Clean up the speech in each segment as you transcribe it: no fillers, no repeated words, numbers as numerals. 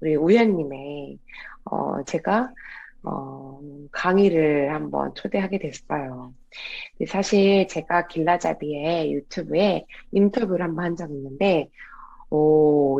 우리 우연님의, 제가, 어, 강의를 한번 초대하게 됐어요. 근데 사실 제가 길라잡이의 유튜브에 인터뷰를 한번 한 적이 있는데,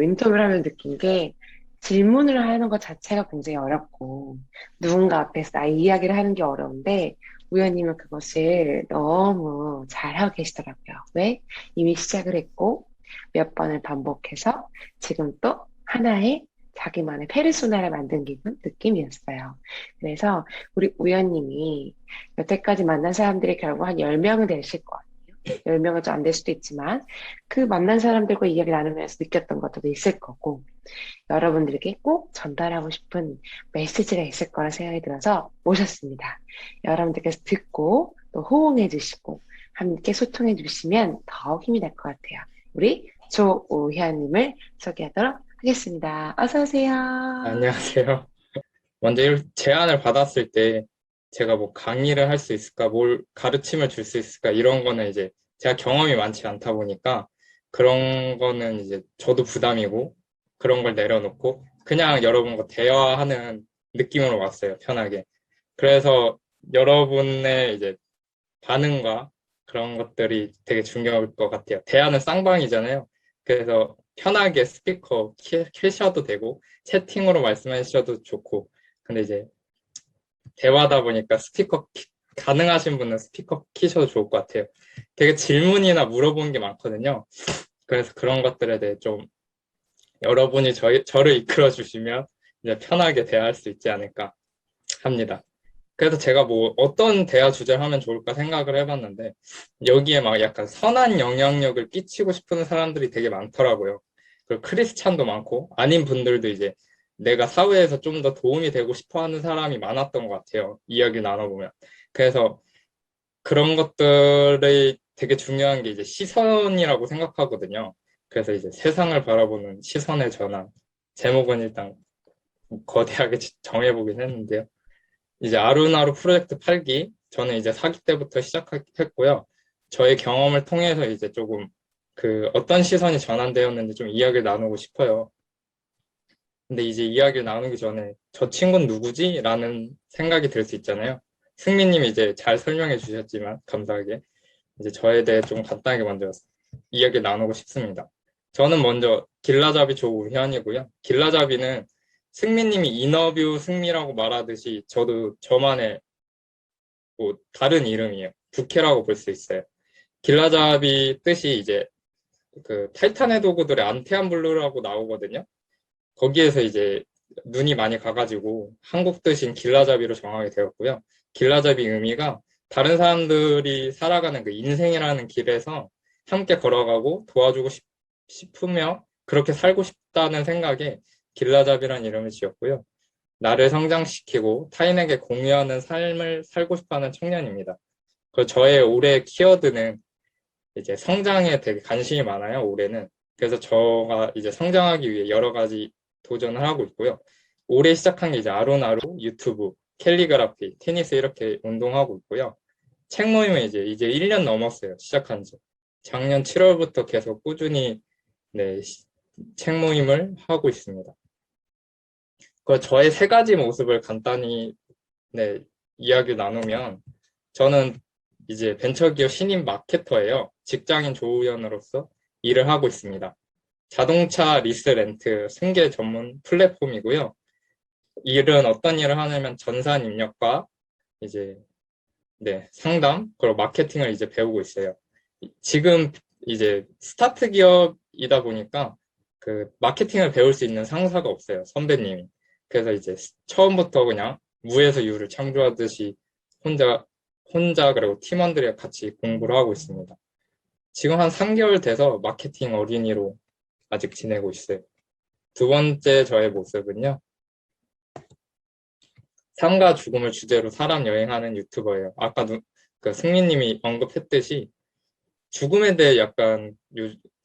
인터뷰를 하면 느낀 게 질문을 하는 것 자체가 굉장히 어렵고, 누군가 앞에서 나의 이야기를 하는 게 어려운데, 우연님은 그것을 너무 잘하고 계시더라고요. 왜? 이미 시작을 했고, 몇 번을 반복해서 지금 또 하나의 자기만의 페르소나를 만든 기분, 느낌이었어요. 그래서 우리 우연님이 여태까지 만난 사람들이 결국 한 10명은 되실 거예요. 10명은 좀 안 될 수도 있지만, 그 만난 사람들과 이야기 나누면서 느꼈던 것들도 있을 거고, 여러분들에게 꼭 전달하고 싶은 메시지가 있을 거라 생각이 들어서 모셨습니다. 여러분들께서 듣고 또 호응해 주시고 함께 소통해 주시면 더 힘이 날 것 같아요. 우리 조우현님을 소개하도록 하겠습니다. 어서 오세요. 안녕하세요. 먼저 제안을 받았을 때 제가 뭐 강의를 할 수 있을까, 뭘 가르침을 줄 수 있을까, 이런 거는 이제 제가 경험이 많지 않다 보니까 그런 거는 이제 저도 부담이고 그런 걸 내려놓고 그냥 여러분과 대화하는 느낌으로 왔어요, 편하게. 그래서 여러분의 이제 반응과 그런 것들이 되게 중요할 것 같아요. 대화는 쌍방이잖아요. 그래서 편하게 스피커 켜셔도 되고 채팅으로 말씀해 주셔도 좋고, 근데 이제 대화다 보니까 가능하신 분은 스피커 키셔도 좋을 것 같아요. 되게 질문이나 물어보는 게 많거든요. 그래서 그런 것들에 대해 좀 여러분이 저를 이끌어 주시면 이제 편하게 대화할 수 있지 않을까 합니다. 그래서 제가 뭐 어떤 대화 주제를 하면 좋을까 생각을 해봤는데, 여기에 막 약간 선한 영향력을 끼치고 싶은 사람들이 되게 많더라고요. 그리고 크리스찬도 많고 아닌 분들도 이제 내가 사회에서 좀 더 도움이 되고 싶어 하는 사람이 많았던 것 같아요, 이야기를 나눠보면. 그래서 그런 것들이 되게 중요한 게 이제 시선이라고 생각하거든요. 그래서 이제 세상을 바라보는 시선의 전환. 제목은 일단 거대하게 정해보긴 했는데요. 이제 아루나루 프로젝트 8기, 저는 이제 4기 때부터 시작했고요. 저의 경험을 통해서 이제 조금 그 어떤 시선이 전환되었는지 좀 이야기를 나누고 싶어요. 근데 이제 이야기를 나누기 전에 저 친구는 누구지? 라는 생각이 들 수 있잖아요. 승민님이 이제 잘 설명해 주셨지만 감사하게 이제 저에 대해 좀 간단하게 먼저 이야기를 나누고 싶습니다. 저는 먼저 길라잡이 조우현이고요. 길라잡이는 승민님이 인어뷰 승미라고 말하듯이 저도 저만의 뭐 다른 이름이에요. 부캐라고 볼 수 있어요. 길라잡이 뜻이 이제 그 타이탄의 도구들의 안테안 블루라고 나오거든요. 거기에서 이제 눈이 많이 가가지고 한국 뜻인 길라잡이로 정하게 되었고요. 길라잡이 의미가 다른 사람들이 살아가는 그 인생이라는 길에서 함께 걸어가고 도와주고 싶으며 그렇게 살고 싶다는 생각에 길라잡이라는 이름을 지었고요. 나를 성장시키고 타인에게 공유하는 삶을 살고 싶어하는 청년입니다. 그 저의 올해 키워드는 이제 성장에 되게 관심이 많아요, 올해는. 그래서 저가 이제 성장하기 위해 여러 가지 도전을 하고 있고요. 올해 시작한 게 이제 아로나로, 유튜브, 캘리그라피, 테니스 이렇게 운동하고 있고요. 책 모임은 이제 1년 넘었어요, 시작한 지. 작년 7월부터 계속 꾸준히 네, 책 모임을 하고 있습니다. 그 저의 세 가지 모습을 간단히 네, 이야기 나누면, 저는 이제 벤처기업 신임 마케터예요. 직장인 조우현으로서 일을 하고 있습니다. 자동차 리스 렌트 승계 전문 플랫폼이고요. 일은 어떤 일을 하냐면 전산 입력과 이제 네, 상담 그리고 마케팅을 이제 배우고 있어요. 지금 이제 스타트 기업이다 보니까 그 마케팅을 배울 수 있는 상사가 없어요, 선배님이. 그래서 이제 처음부터 그냥 무에서 유를 창조하듯이 혼자 그리고 팀원들이랑 같이 공부를 하고 있습니다. 지금 한 3개월 돼서 마케팅 어린이로 아직 지내고 있어요. 두 번째 저의 모습은요, 삶과 죽음을 주제로 사람 여행하는 유튜버예요. 아까 그 승민님이 언급했듯이 죽음에 대해 약간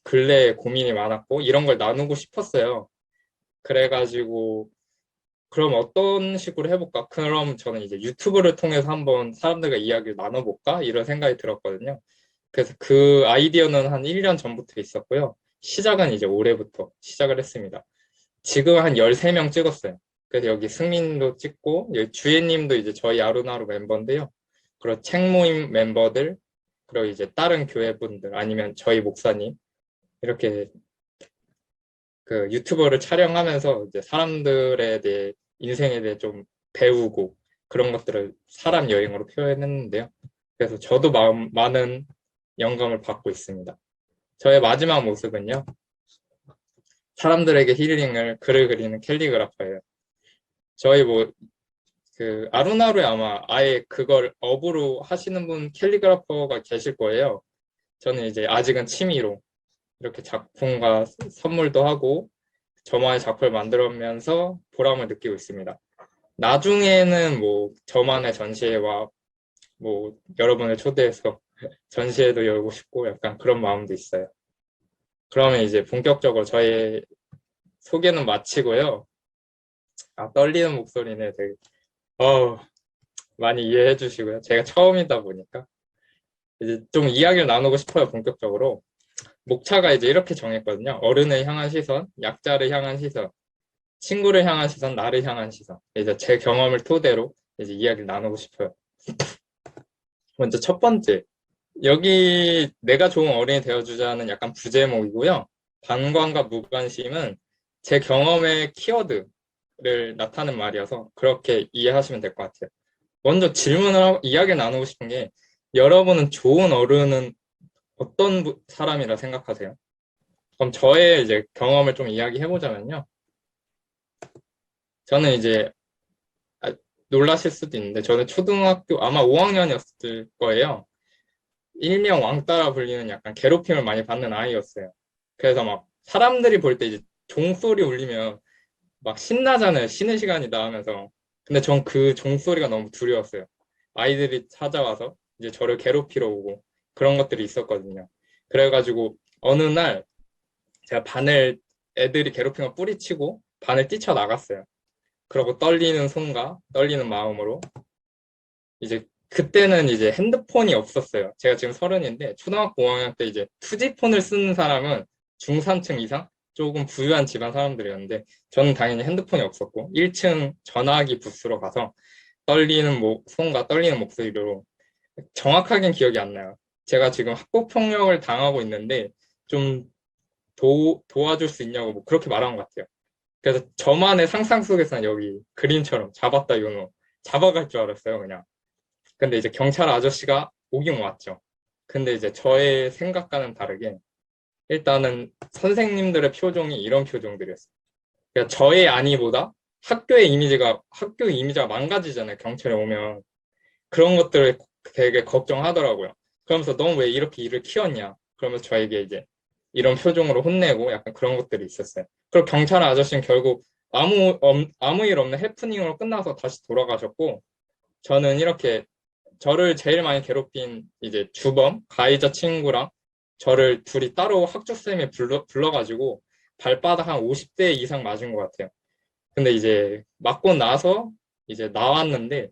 근래에 고민이 많았고 이런 걸 나누고 싶었어요. 그래가지고 그럼 어떤 식으로 해볼까? 그럼 저는 이제 유튜브를 통해서 한번 사람들과 이야기를 나눠볼까? 이런 생각이 들었거든요. 그래서 그 아이디어는 한 1년 전부터 있었고요. 시작은 이제 올해부터 시작을 했습니다. 지금 한 13명 찍었어요. 그래서 여기 승민도 찍고, 여기 주혜님도 이제 저희 아루나루 멤버인데요. 그리고 책 모임 멤버들, 그리고 이제 다른 교회분들, 아니면 저희 목사님, 이렇게 그 유튜버를 촬영하면서 이제 사람들에 대해, 인생에 대해 좀 배우고 그런 것들을 사람 여행으로 표현했는데요. 그래서 저도 많은 영감을 받고 있습니다. 저의 마지막 모습은요, 사람들에게 힐링을 글을 그리는 캘리그라퍼예요. 저희 그 아루나루에 아마 아예 그걸 업으로 하시는 분 캘리그라퍼가 계실 거예요. 저는 이제 아직은 취미로 이렇게 작품과 선물도 하고 저만의 작품을 만들면서 보람을 느끼고 있습니다. 나중에는 뭐 저만의 전시회와 뭐 여러분을 초대해서 전시회도 열고 싶고 약간 그런 마음도 있어요. 그러면 이제 본격적으로 저의 소개는 마치고요. 아, 떨리는 목소리네. 되게 많이 이해해 주시고요. 제가 처음이다 보니까 이제 좀 이야기를 나누고 싶어요. 본격적으로. 목차가 이제 이렇게 정했거든요. 어른을 향한 시선, 약자를 향한 시선, 친구를 향한 시선, 나를 향한 시선. 이제 제 경험을 토대로 이제 이야기를 나누고 싶어요. 먼저 첫 번째, 여기 내가 좋은 어른이 되어주자는 약간 부제목이고요. 반관과 무관심은 제 경험의 키워드를 나타내는 말이어서 그렇게 이해하시면 될 것 같아요. 먼저 질문을 하고 이야기를 나누고 싶은 게, 여러분은 좋은 어른은 어떤 사람이라 생각하세요? 그럼 저의 이제 경험을 좀 이야기해보자면요. 저는 이제 놀라실 수도 있는데 저는 초등학교 아마 5학년이었을 거예요. 일명 왕따라 불리는 약간 괴롭힘을 많이 받는 아이였어요. 그래서 막 사람들이 볼 때 이제 종소리 울리면 막 신나잖아요. 쉬는 시간이다 하면서. 근데 전 그 종소리가 너무 두려웠어요. 아이들이 찾아와서 이제 저를 괴롭히러 오고 그런 것들이 있었거든요. 그래가지고 어느 날 제가 애들이 괴롭히면 뿌리치고 반을 뛰쳐나갔어요. 그러고 떨리는 손과 떨리는 마음으로 이제 그때는 이제 핸드폰이 없었어요. 제가 지금 30인데 초등학교 5학년 때 이제 투지폰을 쓰는 사람은 중산층 이상 조금 부유한 집안 사람들이었는데 저는 당연히 핸드폰이 없었고 1층 전화기 부스로 가서 떨리는 손과 떨리는 목소리로, 정확하게는 기억이 안 나요. 제가 지금 학교폭력을 당하고 있는데 좀 도와줄 수 있냐고 뭐 그렇게 말한 것 같아요. 그래서 저만의 상상 속에서는 여기 그림처럼 잡았다 윤호 잡아갈 줄 알았어요 그냥. 근데 이제 경찰 아저씨가 오긴 왔죠. 근데 이제 저의 생각과는 다르게 일단은 선생님들의 표정이 이런 표정들이었어요. 그러니까 저의 안위보다 학교 이미지가 망가지잖아요. 경찰에 오면 그런 것들을 되게 걱정하더라고요. 그러면서 너 왜 이렇게 일을 키웠냐? 그러면서 저에게 이제 이런 표정으로 혼내고 약간 그런 것들이 있었어요. 그리고 경찰 아저씨는 결국 아무 일 없는 해프닝으로 끝나서 다시 돌아가셨고, 저는 이렇게 저를 제일 많이 괴롭힌 이제 주범, 가해자 친구랑 저를 둘이 따로 학주쌤이 불러가지고 발바닥 한 50대 이상 맞은 것 같아요. 근데 이제 맞고 나서 이제 나왔는데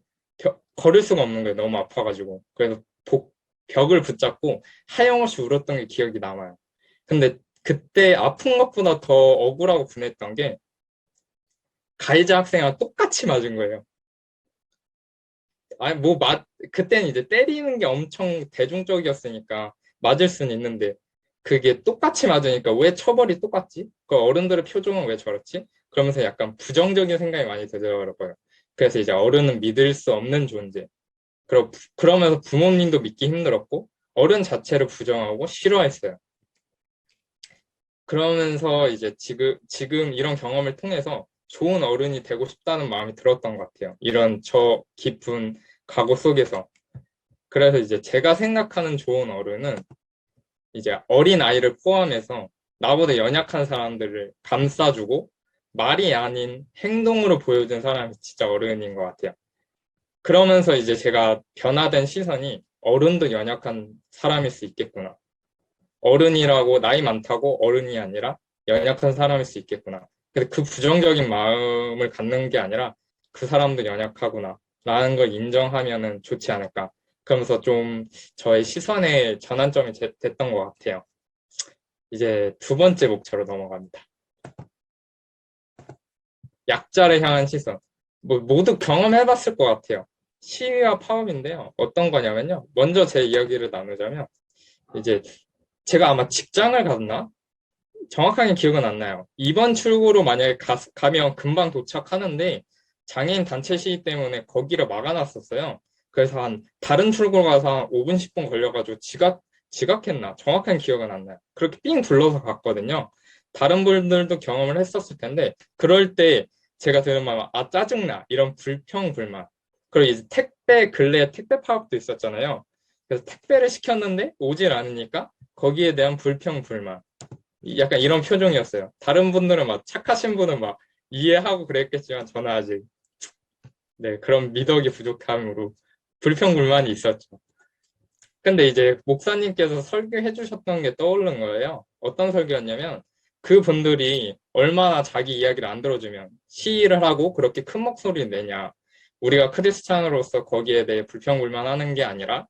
걸을 수가 없는 거예요. 너무 아파가지고. 그래서 벽을 붙잡고 하염없이 울었던 게 기억이 남아요. 근데 그때 아픈 것보다 더 억울하고 분했던 게 가해자 학생이랑 똑같이 맞은 거예요. 아니, 그때는 이제 때리는 게 엄청 대중적이었으니까 맞을 수는 있는데, 그게 똑같이 맞으니까 왜 처벌이 똑같지? 그 어른들의 표정은 왜 저렇지? 그러면서 약간 부정적인 생각이 많이 들더라고요. 그래서 이제 어른은 믿을 수 없는 존재. 그러면서 부모님도 믿기 힘들었고, 어른 자체를 부정하고 싫어했어요. 그러면서 이제 지금 이런 경험을 통해서 좋은 어른이 되고 싶다는 마음이 들었던 것 같아요. 이런 저 깊은 각오 속에서. 그래서 이제 제가 생각하는 좋은 어른은 이제 어린 아이를 포함해서 나보다 연약한 사람들을 감싸주고 말이 아닌 행동으로 보여준 사람이 진짜 어른인 것 같아요. 그러면서 이제 제가 변화된 시선이 어른도 연약한 사람일 수 있겠구나. 어른이라고 나이 많다고 어른이 아니라 연약한 사람일 수 있겠구나. 근데 그 부정적인 마음을 갖는 게 아니라 그 사람도 연약하구나 라는 걸 인정하면은 좋지 않을까. 그러면서 좀 저의 시선의 전환점이 됐던 것 같아요. 이제 두 번째 목차로 넘어갑니다. 약자를 향한 시선. 뭐 모두 경험해봤을 것 같아요. 시위와 파업인데요. 어떤 거냐면요. 먼저 제 이야기를 나누자면 이제 제가 아마 직장을 갔나? 정확하게 기억은 안 나요. 이번 출구로 만약에 가면 금방 도착하는데 장애인 단체 시위 때문에 거기를 막아놨었어요. 그래서 한 다른 출구로 가서 한 5분, 10분 걸려가지고 지각했나? 정확한 기억은 안 나요. 그렇게 삥 둘러서 갔거든요. 다른 분들도 경험을 했었을 텐데 그럴 때 제가 들은 말, 아 짜증나 이런 불평 불만. 그리고 이제 근래에 택배 파업도 있었잖아요. 그래서 택배를 시켰는데 오질 않으니까 거기에 대한 불평 불만. 약간 이런 표정이었어요. 다른 분들은 막 착하신 분은 막 이해하고 그랬겠지만 저는 아직 네, 그런 미덕이 부족함으로 불평불만이 있었죠. 근데 이제 목사님께서 설교해 주셨던 게 떠오른 거예요. 어떤 설교였냐면 그분들이 얼마나 자기 이야기를 안 들어주면 시위를 하고 그렇게 큰 목소리를 내냐. 우리가 크리스찬으로서 거기에 대해 불평불만하는 게 아니라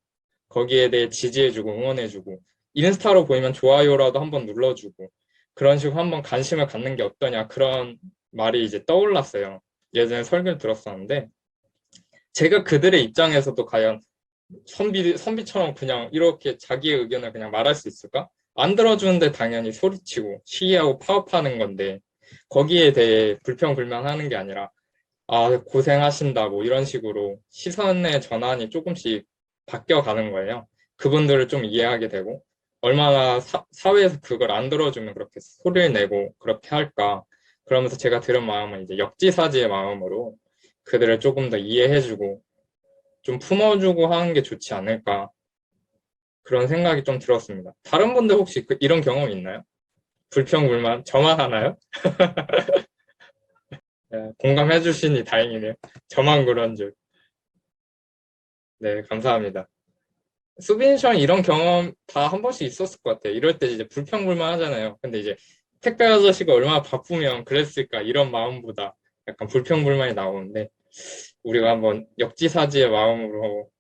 거기에 대해 지지해주고 응원해주고 인스타로 보이면 좋아요라도 한번 눌러주고 그런 식으로 한번 관심을 갖는 게 어떠냐 그런 말이 이제 떠올랐어요. 예전에 설교를 들었었는데 제가 그들의 입장에서도 과연 선비처럼 그냥 이렇게 자기의 의견을 그냥 말할 수 있을까? 안 들어주는데 당연히 소리치고 시위하고 파업하는 건데 거기에 대해 불평불만하는 게 아니라 아 고생하신다 뭐 이런 식으로 시선의 전환이 조금씩 바뀌어 가는 거예요. 그분들을 좀 이해하게 되고 얼마나 사회에서 그걸 안 들어주면 그렇게 소리를 내고 그렇게 할까 그러면서 제가 들은 마음은 이제 역지사지의 마음으로 그들을 조금 더 이해해주고 좀 품어주고 하는 게 좋지 않을까 그런 생각이 좀 들었습니다. 다른 분들 혹시 이런 경험 있나요? 불평불만 저만 하나요? 네, 공감해 주시니 다행이네요. 저만 그런 줄. 네, 감사합니다. 수빈 씨랑 이런 경험 다 한 번씩 있었을 것 같아요. 이럴 때 이제 불평불만 하잖아요. 근데 이제 택배 아저씨가 얼마나 바쁘면 그랬을까 이런 마음보다 약간 불평불만이 나오는데 우리가 한번 역지사지의 마음으로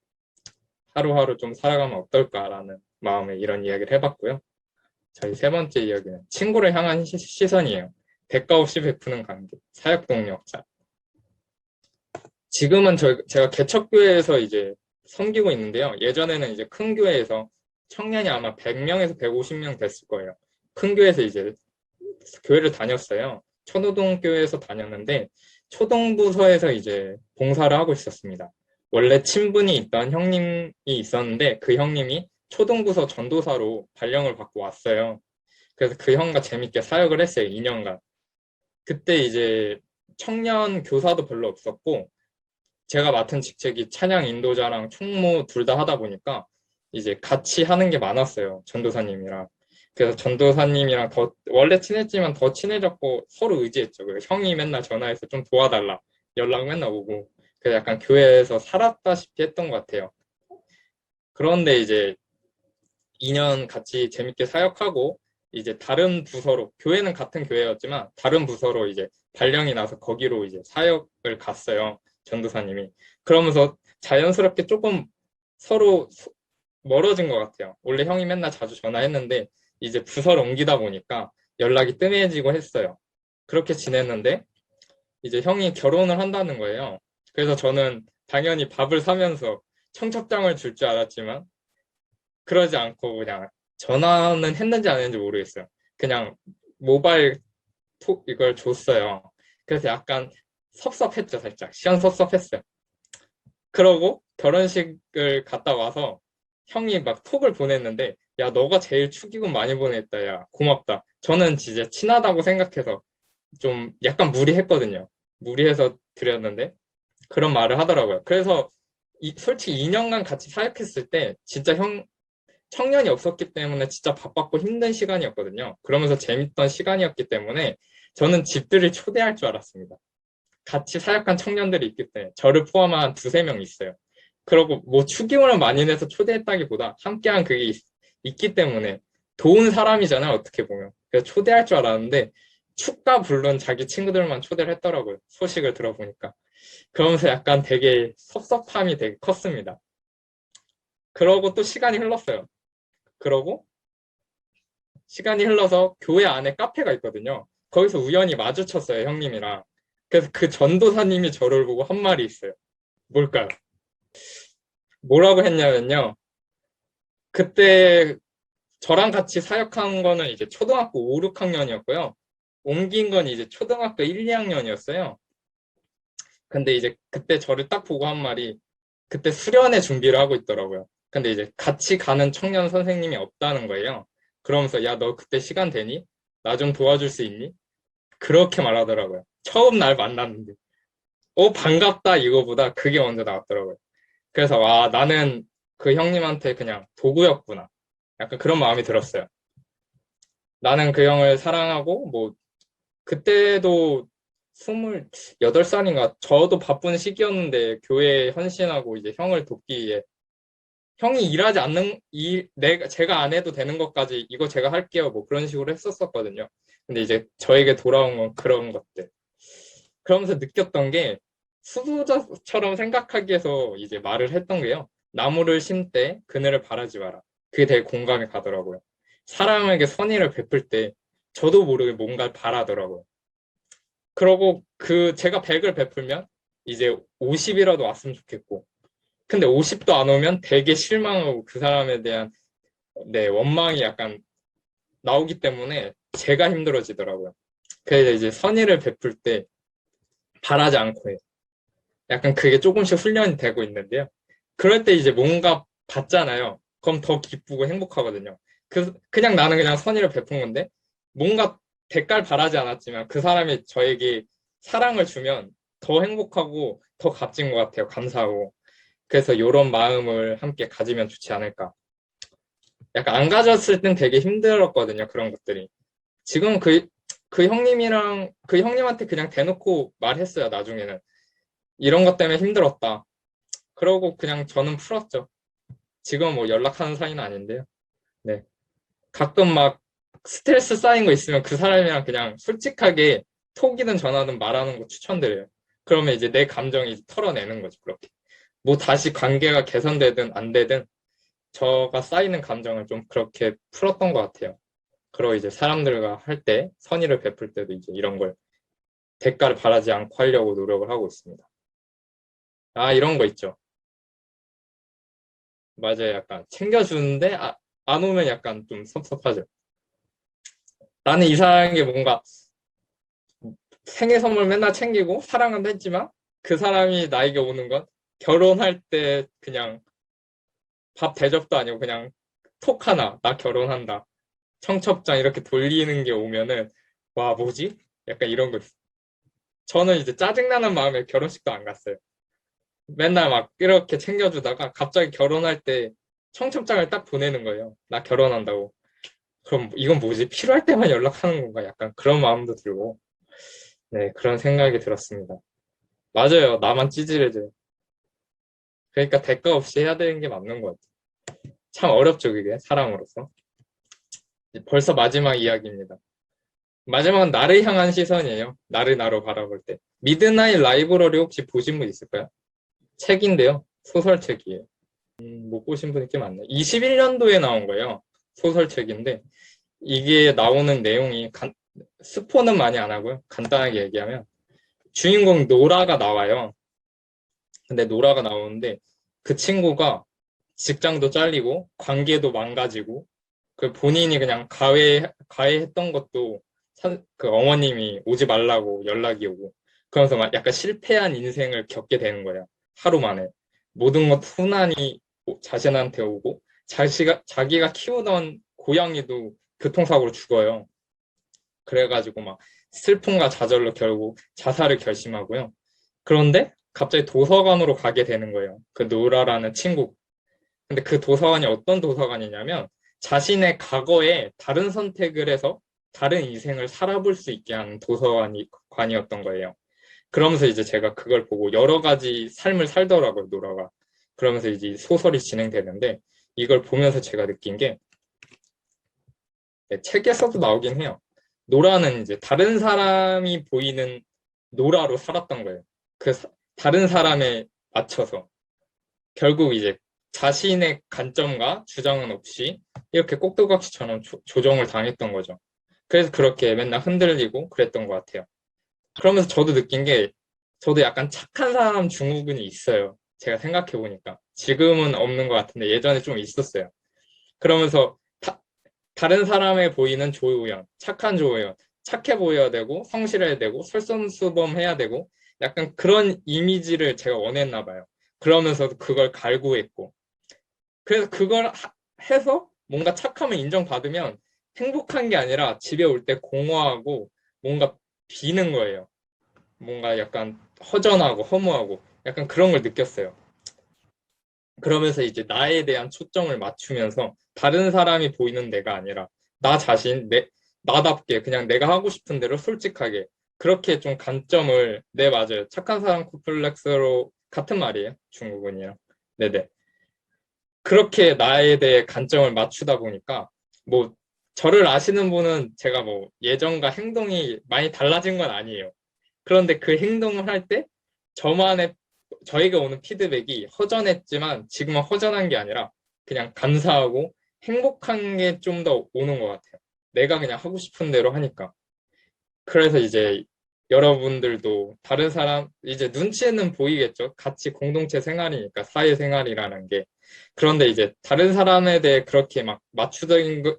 하루하루 좀 살아가면 어떨까라는 마음에 이런 이야기를 해봤고요. 저희 세 번째 이야기는 친구를 향한 시선이에요. 대가 없이 베푸는 관계, 사역동력자. 지금은 제가 개척교회에서 이제 섬기고 있는데요. 예전에는 이제 큰 교회에서 청년이 아마 100명에서 150명 됐을 거예요. 큰 교회에서 이제 교회를 다녔어요. 천호동교회에서 다녔는데 초동부서에서 이제 봉사를 하고 있었습니다. 원래 친분이 있던 형님이 있었는데 그 형님이 초동부서 전도사로 발령을 받고 왔어요. 그래서 그 형과 재밌게 사역을 했어요. 2년간. 그때 이제 청년 교사도 별로 없었고 제가 맡은 직책이 찬양 인도자랑 총무 둘 다 하다 보니까 이제 같이 하는 게 많았어요. 전도사님이랑. 그래서 전도사님이랑 더 원래 친했지만 더 친해졌고 서로 의지했죠. 그래서 형이 맨날 전화해서 좀 도와달라. 연락 맨날 오고. 그래서 약간 교회에서 살았다시피 했던 것 같아요. 그런데 이제 2년 같이 재밌게 사역하고 이제 다른 부서로 교회는 같은 교회였지만 다른 부서로 이제 발령이 나서 거기로 이제 사역을 갔어요. 전도사님이. 그러면서 자연스럽게 조금 서로 멀어진 것 같아요. 원래 형이 맨날 자주 전화했는데 이제 부서를 옮기다 보니까 연락이 뜸해지고 했어요. 그렇게 지냈는데 이제 형이 결혼을 한다는 거예요. 그래서 저는 당연히 밥을 사면서 청첩장을 줄 줄 알았지만 그러지 않고 그냥 전화는 했는지 안 했는지 모르겠어요. 그냥 모바일 이걸 줬어요. 그래서 약간 섭섭했죠, 살짝. 시원섭섭했어요. 그러고 결혼식을 갔다 와서 형이 막 톡을 보냈는데, 야, 너가 제일 축의금 많이 보냈다, 야, 고맙다. 저는 진짜 친하다고 생각해서 좀 약간 무리했거든요. 무리해서 드렸는데, 그런 말을 하더라고요. 그래서 솔직히 2년간 같이 사역했을 때, 진짜 청년이 없었기 때문에 진짜 바빴고 힘든 시간이었거든요. 그러면서 재밌던 시간이었기 때문에 저는 집들을 초대할 줄 알았습니다. 같이 사역한 청년들이 있기 때문에 저를 포함한 두세 명 있어요. 그리고 뭐 축의금을 많이 내서 초대했다기보다 함께한 그게 있기 때문에 도운 사람이잖아요. 어떻게 보면. 그래서 초대할 줄 알았는데 축가 불른 자기 친구들만 초대를 했더라고요. 소식을 들어보니까. 그러면서 약간 되게 섭섭함이 되게 컸습니다. 그러고 또 시간이 흘렀어요. 그러고 시간이 흘러서 교회 안에 카페가 있거든요. 거기서 우연히 마주쳤어요, 형님이랑. 그래서 그 전도사님이 저를 보고 한 말이 있어요. 뭘까요? 뭐라고 했냐면요. 그때 저랑 같이 사역한 거는 이제 초등학교 5, 6학년이었고요. 옮긴 건 이제 초등학교 1, 2학년이었어요. 근데 이제 그때 저를 딱 보고 한 말이 그때 수련회 준비를 하고 있더라고요. 근데 이제 같이 가는 청년 선생님이 없다는 거예요. 그러면서 야, 너 그때 시간 되니? 나 좀 도와줄 수 있니? 그렇게 말하더라고요. 처음 날 만났는데. 반갑다 이거보다 그게 먼저 나왔더라고요. 그래서 와, 나는 그 형님한테 그냥 도구였구나. 약간 그런 마음이 들었어요. 나는 그 형을 사랑하고 뭐 그때도 28살인가 저도 바쁜 시기였는데 교회에 헌신하고 이제 형을 돕기 위해 형이 일하지 않는 제가 안 해도 되는 것까지 이거 제가 할게요 뭐 그런 식으로 했었었거든요. 근데 이제 저에게 돌아온 건 그런 것들. 그러면서 느꼈던 게 수도자처럼 생각하기 위해서 이제 말을 했던 게요. 나무를 심되 그늘을 바라지 마라. 그게 되게 공감이 가더라고요. 사람에게 선의를 베풀 때 저도 모르게 뭔가를 바라더라고요. 그러고 제가 100을 베풀면 이제 50이라도 왔으면 좋겠고 근데 50도 안 오면 되게 실망하고 그 사람에 대한 원망이 약간 나오기 때문에 제가 힘들어지더라고요. 그래서 이제 선의를 베풀 때 바라지 않고 해요. 약간 그게 조금씩 훈련이 되고 있는데요. 그럴 때 이제 뭔가 받잖아요. 그럼 더 기쁘고 행복하거든요. 그냥 나는 그냥 선의를 베푼 건데 뭔가 대가를 바라지 않았지만 그 사람이 저에게 사랑을 주면 더 행복하고 더 값진 것 같아요. 감사하고. 그래서 이런 마음을 함께 가지면 좋지 않을까. 약간 안 가졌을 땐 되게 힘들었거든요. 그런 것들이. 지금 그 형님한테 그냥 대놓고 말했어요. 나중에는. 이런 것 때문에 힘들었다. 그러고 그냥 저는 풀었죠. 지금 뭐 연락하는 사이는 아닌데요. 네. 가끔 막 스트레스 쌓인 거 있으면 그 사람이랑 그냥 솔직하게 톡이든 전화든 말하는 거 추천드려요. 그러면 이제 내 감정이 털어내는 거죠. 그렇게. 뭐 다시 관계가 개선되든 안 되든 저가 쌓이는 감정을 좀 그렇게 풀었던 것 같아요. 그리고 이제 사람들과 할 때, 선의를 베풀 때도 이제 이런 걸 대가를 바라지 않고 하려고 노력을 하고 있습니다. 이런 거 있죠. 맞아요. 약간 챙겨주는데, 안 오면 약간 좀 섭섭하죠. 나는 이상한 게 뭔가 생일 선물 맨날 챙기고 사랑은 했지만 그 사람이 나에게 오는 건 결혼할 때 그냥 밥 대접도 아니고 그냥 톡 하나, 나 결혼한다. 청첩장 이렇게 돌리는 게 오면은 와 뭐지? 약간 이런 거 있어. 저는 이제 짜증나는 마음에 결혼식도 안 갔어요. 맨날 막 이렇게 챙겨주다가 갑자기 결혼할 때 청첩장을 딱 보내는 거예요. 나 결혼한다고. 그럼 이건 뭐지? 필요할 때만 연락하는 건가? 약간 그런 마음도 들고 네 그런 생각이 들었습니다. 맞아요. 나만 찌질해져요. 그러니까 대가 없이 해야 되는 게 맞는 것 같아요. 참 어렵죠 그게 사람으로서. 벌써 마지막 이야기입니다. 마지막은 나를 향한 시선이에요. 나로 바라볼 때. 미드나잇 라이브러리 혹시 보신 분 있을까요? 책인데요. 소설책이에요. 못 보신 분이 꽤 많네. 21년도에 나온 거예요. 소설책인데 이게 나오는 내용이 스포는 많이 안 하고요. 간단하게 얘기하면 주인공 노라가 나와요. 근데 노라가 나오는데 그 친구가 직장도 잘리고 관계도 망가지고 그 본인이 그냥 가해했던 것도 그 어머님이 오지 말라고 연락이 오고 그러면서 막 약간 실패한 인생을 겪게 되는 거예요. 하루 만에. 모든 것 후난이 자신한테 오고 자기가 키우던 고양이도 교통사고로 죽어요. 그래가지고 막 슬픔과 좌절로 결국 자살을 결심하고요. 그런데 갑자기 도서관으로 가게 되는 거예요. 그 노라라는 친구. 근데 그 도서관이 어떤 도서관이냐면 자신의 과거에 다른 선택을 해서 다른 인생을 살아볼 수 있게 하는 도서관이었던 거예요. 그러면서 이제 제가 그걸 보고 여러 가지 삶을 살더라고요, 노라가. 그러면서 이제 소설이 진행되는데 이걸 보면서 제가 느낀 게 책에서도 나오긴 해요. 노라는 이제 다른 사람이 보이는 노라로 살았던 거예요. 다른 사람에 맞춰서. 결국 이제 자신의 관점과 주장은 없이 이렇게 꼭두각시처럼 조정을 당했던 거죠. 그래서 그렇게 맨날 흔들리고 그랬던 것 같아요. 그러면서 저도 느낀 게 저도 약간 착한 사람 증후군이 있어요. 제가 생각해 보니까 지금은 없는 것 같은데 예전에 좀 있었어요. 그러면서 다른 사람에 보이는 조우현, 착한 조우현, 착해 보여야 되고 성실해야 되고 솔선수범해야 되고 약간 그런 이미지를 제가 원했나 봐요. 그러면서도 그걸 갈구했고 그래서 그걸 해서 뭔가 착함을 인정받으면 행복한 게 아니라 집에 올 때 공허하고 뭔가 비는 거예요. 뭔가 약간 허전하고 허무하고 약간 그런 걸 느꼈어요. 그러면서 이제 나에 대한 초점을 맞추면서 다른 사람이 보이는 내가 아니라 나 자신, 나답게 그냥 내가 하고 싶은 대로 솔직하게 그렇게 좀 관점을, 네, 맞아요. 착한 사람 콤플렉스로 같은 말이에요. 중국은이랑. 네네. 그렇게 나에 대해 관점을 맞추다 보니까 뭐 저를 아시는 분은 제가 뭐 예전과 행동이 많이 달라진 건 아니에요. 그런데 그 행동을 할 때 저만의 저에게 오는 피드백이 허전했지만 지금은 허전한 게 아니라 그냥 감사하고 행복한 게 좀 더 오는 것 같아요. 내가 그냥 하고 싶은 대로 하니까. 그래서 이제 여러분들도 다른 사람 이제 눈치는 보이겠죠. 같이 공동체 생활이니까 사회생활이라는 게. 그런데 이제 다른 사람에 대해 그렇게 막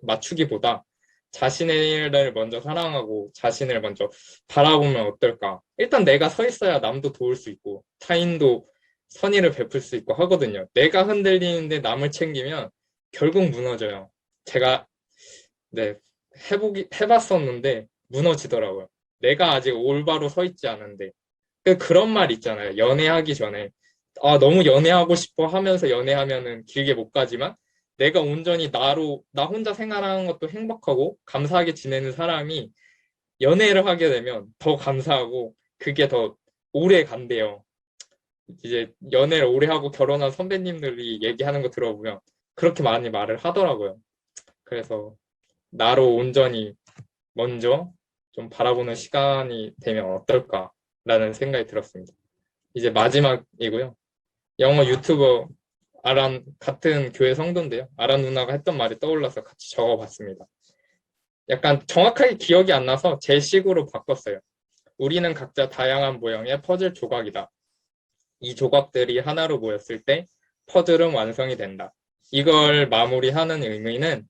맞추기보다 자신을 먼저 사랑하고 자신을 먼저 바라보면 어떨까? 일단 내가 서 있어야 남도 도울 수 있고 타인도 선의를 베풀 수 있고 하거든요. 내가 흔들리는데 남을 챙기면 결국 무너져요. 제가 네, 해봤었는데 무너지더라고요. 내가 아직 올바로 서 있지 않은데. 그런 말 있잖아요. 연애하기 전에. 아, 너무 연애하고 싶어 하면서 연애하면은 길게 못 가지만 내가 온전히 나 혼자 생활하는 것도 행복하고 감사하게 지내는 사람이 연애를 하게 되면 더 감사하고 그게 더 오래 간대요. 이제 연애를 오래 하고 결혼한 선배님들이 얘기하는 거 들어보면 그렇게 많이 말을 하더라고요. 그래서 나로 온전히 먼저 좀 바라보는 시간이 되면 어떨까라는 생각이 들었습니다. 이제 마지막이고요. 영어 유튜버 같은 교회 성도인데요. 아란 누나가 했던 말이 떠올라서 같이 적어봤습니다. 약간 정확하게 기억이 안 나서 제 식으로 바꿨어요. 우리는 각자 다양한 모양의 퍼즐 조각이다. 이 조각들이 하나로 모였을 때 퍼즐은 완성이 된다. 이걸 마무리하는 의미는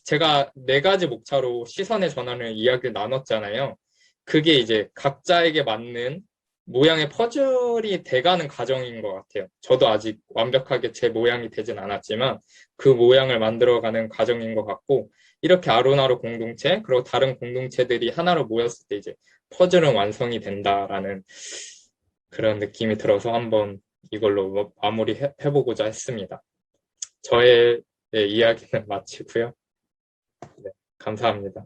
제가 네 가지 목차로 시선의 전환을 이야기를 나눴잖아요. 그게 이제 각자에게 맞는 모양의 퍼즐이 돼가는 과정인 것 같아요. 저도 아직 완벽하게 제 모양이 되진 않았지만 그 모양을 만들어가는 과정인 것 같고, 이렇게 아로나로 공동체, 그리고 다른 공동체들이 하나로 모였을 때 이제 퍼즐은 완성이 된다라는 그런 느낌이 들어서 한번 이걸로 마무리해보고자 했습니다. 저의 이야기는 마치고요. 네, 감사합니다.